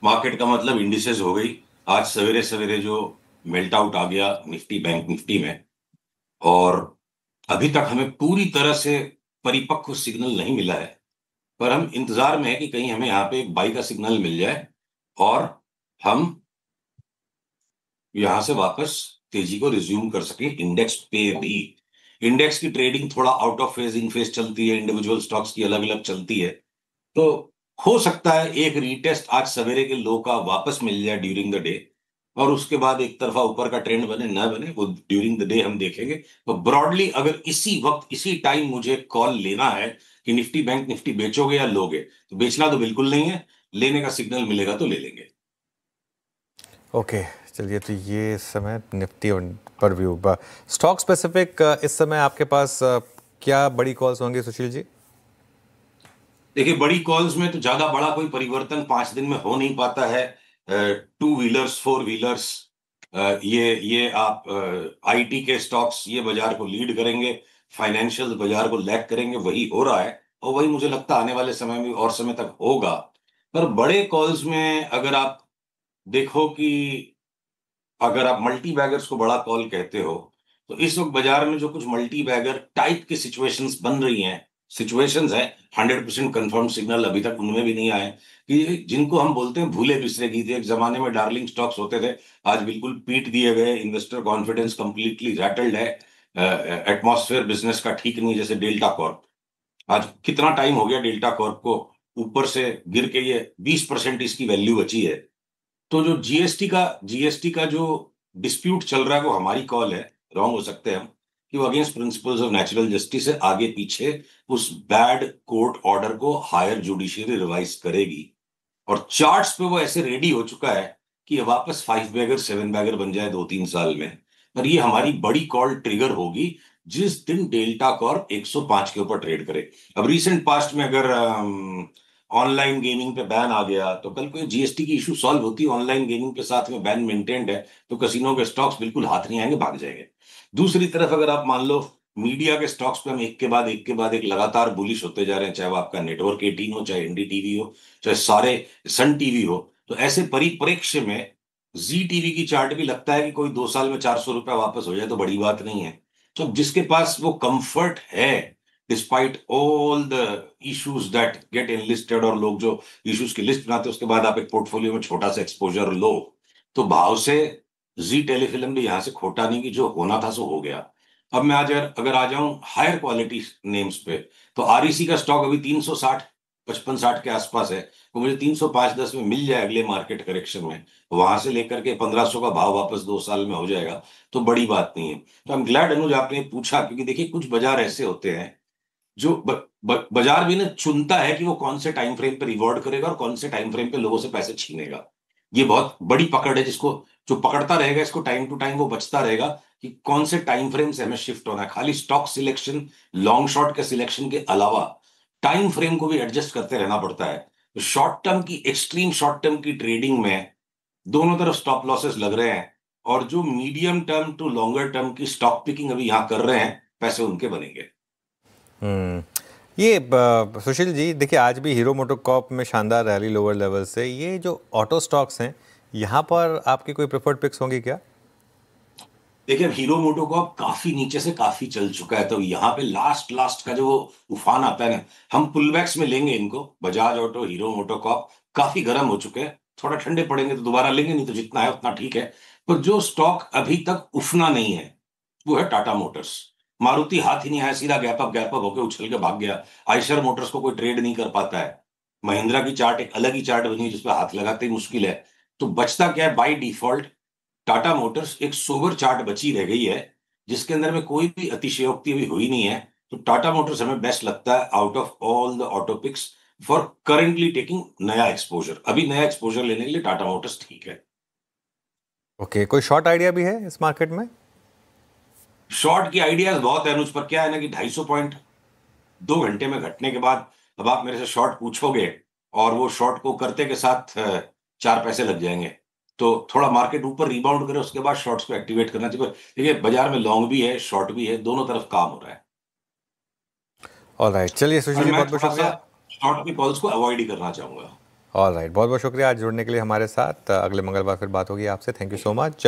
Market का मतलब indices हो गई। आज सवेरे सवेरे जो मेल्ट आउट आ गया निफ्टी बैंक निफ्टी में, और अभी तक हमें पूरी तरह से परिपक्व सिग्नल नहीं मिला है। पर हम इंतजार में है कि कहीं हमें यहाँ पे एक बाई का सिग्नल मिल जाए और हम यहाँ से वापस तेजी को रिज्यूम कर सके इंडेक्स पे भी। इंडेक्स की ट्रेडिंग थोड़ा out of phase in phase चलती है, इंडिविजुअल स्टॉक्स की अलग अलग चलती है। तो हो सकता है एक रीटेस्ट आज सवेरे के लो का वापस मिल जाए ड्यूरिंग द डे, और उसके बाद एक तरफा ऊपर का ट्रेंड बने ना बने वो ड्यूरिंग द डे हम देखेंगे। तो ब्रॉडली अगर इसी वक्त इसी टाइम मुझे कॉल लेना है कि निफ्टी बैंक निफ्टी बेचोगे या लोगे, तो बेचना तो बिल्कुल नहीं है, लेने का सिग्नल मिलेगा तो ले लेंगे। ओके, चलिए, तो ये इस समय निफ्टी पर व्यू स्टॉक स्पेसिफिक इस समय आपके पास क्या बड़ी कॉल्स होंगी सुशील जी? देखिए, बड़ी कॉल्स में तो ज्यादा बड़ा कोई परिवर्तन 5 दिन में हो नहीं पाता है। टू व्हीलर्स फोर व्हीलर्स, ये आप आईटी के स्टॉक्स ये बाजार को लीड करेंगे, फाइनेंशियल बाजार को लैग करेंगे, वही हो रहा है और वही मुझे लगता है आने वाले समय में और समय तक होगा। पर बड़े कॉल्स में अगर आप देखो कि अगर आप मल्टी बैगर्स को बड़ा कॉल कहते हो, तो इस वक्त बाजार में जो कुछ मल्टी बैगर टाइप की सिचुएशंस बन रही हैं, सिचुएशंस है, 100% कंफर्म सिग्नल अभी तक उनमें भी नहीं आए, कि जिनको हम बोलते हैं भूले बिसरे गीत। एक जमाने में डार्लिंग स्टॉक्स होते थे, आज बिल्कुल पीट दिए गए, इन्वेस्टर कॉन्फिडेंस कंप्लीटली रैटल्ड है, एटमॉस्फेयर बिजनेस का ठीक नहीं। जैसे डेल्टा कॉर्प, आज कितना टाइम हो गया डेल्टा कॉर्प को ऊपर से गिर के ये 20% इसकी वैल्यू बची है। तो जो जीएसटी का जो डिस्प्यूट चल रहा है वो हमारी कॉल है, रॉन्ग हो सकते हैं हम, कि वो against principles of natural justice है, आगे पीछे उस बैड कोर्ट ऑर्डर को हायर जुडिशियरी रिवाइज करेगी। और चार्ट्स पे वो ऐसे रेडी हो चुका है कि ये वापस 5 बैगर 7 बैगर बन जाए 2-3 साल में। पर ये हमारी बड़ी कॉल ट्रिगर होगी जिस दिन डेल्टा कॉर्प 105 के ऊपर ट्रेड करे। अब रिसेंट पास्ट में अगर ऑनलाइन गेमिंग पे बैन आ गया, तो कल को जीएसटी की इशू सॉल्व होती है, ऑनलाइन गेमिंग के साथ में बैन मेंटेन्ड है, तो कसिनो के स्टॉक्स बिल्कुल हाथ नहीं आएंगे, भाग जाएंगे। दूसरी तरफ अगर आप मान लो मीडिया के स्टॉक्स पे हम एक के बाद एक के बाद एक लगातार बुलिश होते जा रहे हैं, चाहे वो आपका नेटवर्क 18 हो, चाहे एनडीटीवी हो, चाहे सारे सन टीवी हो, तो ऐसे परिप्रेक्ष्य में जी टीवी की चार्ट भी लगता है कि कोई 2 साल में 400 रुपया वापस हो जाए तो बड़ी बात नहीं है। तो जिसके पास वो कंफर्ट है, despite all the issues that get enlisted, और लोग जो इश्यूज की लिस्ट बनाते हैं उसके बाद आप एक पोर्टफोलियो में छोटा सा एक्सपोजर लो, तो भाव से जी टेलीफिल्म भी यहां से खोटा नहीं, कि जो होना था सो हो गया। अब मैं आज अगर आ जाऊं हायर क्वालिटी नेम्स पे, तो आरईसी का स्टॉक अभी 360 55-60 के आसपास है। तो मुझे 305-10 में मिल जाए अगले मार्केट करेक्शन में, वहां से लेकर के 1500 का भाव वापस 2 साल में हो जाएगा, तो बड़ी बात नहीं है। तो आई एम ग्लैड अनुज आपने पूछा, क्योंकि देखिए कुछ बाजार ऐसे होते हैं जो बाजार भी ना चुनता है कि वो कौन से टाइम फ्रेम पे रिवॉर्ड करेगा और कौन से टाइम फ्रेम पे लोगों से पैसे छीनेगा। ये बहुत बड़ी पकड़ है, जिसको जो पकड़ता रहेगा इसको टाइम टू टाइम वो बचता रहेगा कि कौन से टाइम फ्रेम से हमें शिफ्ट होना है। खाली स्टॉक सिलेक्शन, लॉन्ग शॉर्ट के सिलेक्शन के अलावा टाइम फ्रेम को भी एडजस्ट करते रहना पड़ता है। तो शॉर्ट टर्म की, एक्सट्रीम शॉर्ट टर्म की ट्रेडिंग में दोनों तरफ स्टॉप लॉसेस लग रहे हैं, और जो medium term to longer term की स्टॉक पिकिंग अभी यहां कर रहे हैं, पैसे उनके बनेंगे। हम्म, ये सुशील जी, देखिए, आज भी हीरो मोटोकॉर्प में शानदार रैली लोअर लेवल से। ये जो ऑटो स्टॉक्स हैं, यहाँ पर आपकी कोई प्रेफर्ड पिक्स होंगी क्या? देखिए, अब हीरो मोटोकॉर्प काफी नीचे से काफी चल चुका है, तो यहाँ पे लास्ट लास्ट का जो वो उफान आता है ना, हम पुलबैक्स में लेंगे इनको। बजाज ऑटो, हीरो मोटोकॉर्प काफी गर्म हो चुके हैं, थोड़ा ठंडे पड़ेंगे तो दोबारा लेंगे, नहीं तो जितना है उतना ठीक है। पर जो स्टॉक अभी तक उफना नहीं है वो है टाटा मोटर्स। मारुति हाथ ही नहीं आया, सीधा गैप अप होकर उछल के भाग गया। आयशर मोटर्स को कोई ट्रेड नहीं कर पाता है। महिंद्रा की चार्ट एक अलग ही चार्ट बनी है जिसपे हाथ लगाते ही मुश्किल है। तो बचता क्या है बाय डिफॉल्ट? टाटा मोटर्स एक सोबर चार्ट बची रह गई है, जिसके अंदर में कोई भी अतिशयोक्ति भी हुई नहीं है। तो टाटा मोटर्स हमें बेस्ट लगता है out of all the auto picks for currently taking नया एक्सपोजर। अभी नया एक्सपोजर लेने के लिए टाटा मोटर्स ठीक है। ओके, कोई शॉर्ट आइडिया भी है इस मार्केट में? शॉर्ट की आइडियाज बहुत है अनुज, पर क्या है ना कि 250 पॉइंट 2 घंटे में घटने के बाद अब आप मेरे से शॉर्ट पूछोगे, और वो शॉर्ट को करते के साथ 4 पैसे लग जाएंगे। तो थोड़ा मार्केट ऊपर रिबाउंड करे उसके बाद शॉर्ट्स को एक्टिवेट करना चाहिए। देखिए, बाजार में लॉन्ग भी है शॉर्ट भी है, दोनों तरफ काम हो रहा है। ऑल राइट, चलिए सुशील पर जी, मैं बहुत बहुत थोड़ा सा शुक्रिया। शॉर्ट की कॉल्स को अवॉइड ही करना चाहूंगा। ऑल राइट, बहुत बहुत शुक्रिया आज जुड़ने के लिए हमारे साथ। अगले मंगलवार फिर बात होगी आपसे। Thank you so much.